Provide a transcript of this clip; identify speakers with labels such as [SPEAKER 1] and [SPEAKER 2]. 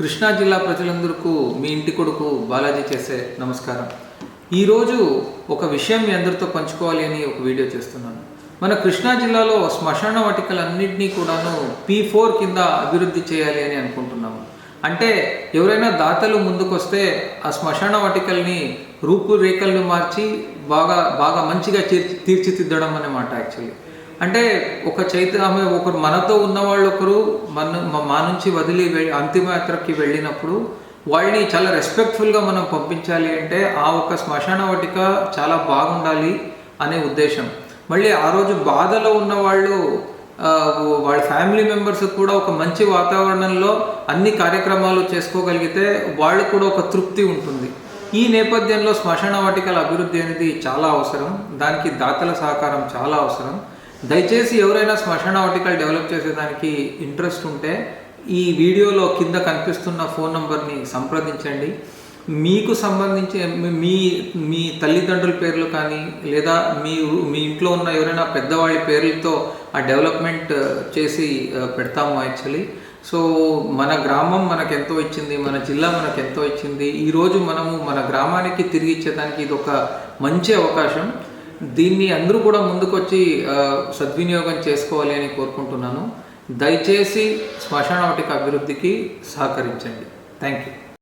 [SPEAKER 1] కృష్ణా జిల్లా ప్రజలందరికీ మీ ఇంటి కొడుకు బాలాజీ చేసే నమస్కారం. ఈరోజు ఒక విషయం మీ అందరితో పంచుకోవాలి అని ఒక వీడియో చేస్తున్నాను. మన కృష్ణా జిల్లాలో శ్మశాన వాటికలన్నింటినీ కూడాను P4 కింద అభివృద్ధి చేయాలి అని అనుకుంటున్నాము. అంటే ఎవరైనా దాతలు ముందుకొస్తే ఆ శ్మశాన వాటికల్ని రూపురేఖలను మార్చి బాగా మంచిగా తీర్చిదిద్దడం అన్నమాట. యాక్చువల్లీ అంటే ఆమె ఒకరు మనతో ఉన్నవాళ్ళు ఒకరు మా నుంచి వదిలి అంతిమయాత్రకి వెళ్ళినప్పుడు వాళ్ళని చాలా రెస్పెక్ట్ఫుల్గా మనం పంపించాలి. అంటే ఆ ఒక శ్మశాన వాటిక చాలా బాగుండాలి అనే ఉద్దేశం. మళ్ళీ ఆ రోజు బాధలో ఉన్న వాళ్ళు వాళ్ళ ఫ్యామిలీ మెంబర్స్ కూడా ఒక మంచి వాతావరణంలో అన్ని కార్యక్రమాలు చేసుకోగలిగితే వాళ్ళు కూడా ఒక తృప్తి ఉంటుంది. ఈ నేపథ్యంలో శ్మశాన వాటికల అభివృద్ధి అనేది చాలా అవసరం. దానికి దాతల సహకారం చాలా అవసరం. దయచేసి ఎవరైనా శ్మశాన వాటికలు డెవలప్ చేసేదానికి ఇంట్రెస్ట్ ఉంటే ఈ వీడియోలో కింద కనిపిస్తున్న ఫోన్ నంబర్ని సంప్రదించండి. మీకు సంబంధించి మీ తల్లిదండ్రుల పేర్లు కానీ లేదా మీ ఇంట్లో ఉన్న ఎవరైనా పెద్దవాళ్ళ పేర్లతో ఆ డెవలప్మెంట్ చేసి పెడతాము యాక్చువల్లీ. సో మన గ్రామం మనకెంతో ఇచ్చింది, మన జిల్లా మనకెంతో ఇచ్చింది. ఈరోజు మనము మన గ్రామానికి తిరిగి ఇచ్చేదానికి ఇది ఒక మంచి అవకాశం. దీన్ని అందరూ కూడా ముందుకొచ్చి సద్వినియోగం చేసుకోవాలి అని కోరుకుంటున్నాను. దయచేసి శ్మశాన వాటిక అభివృద్ధికి సహకరించండి. Thank you.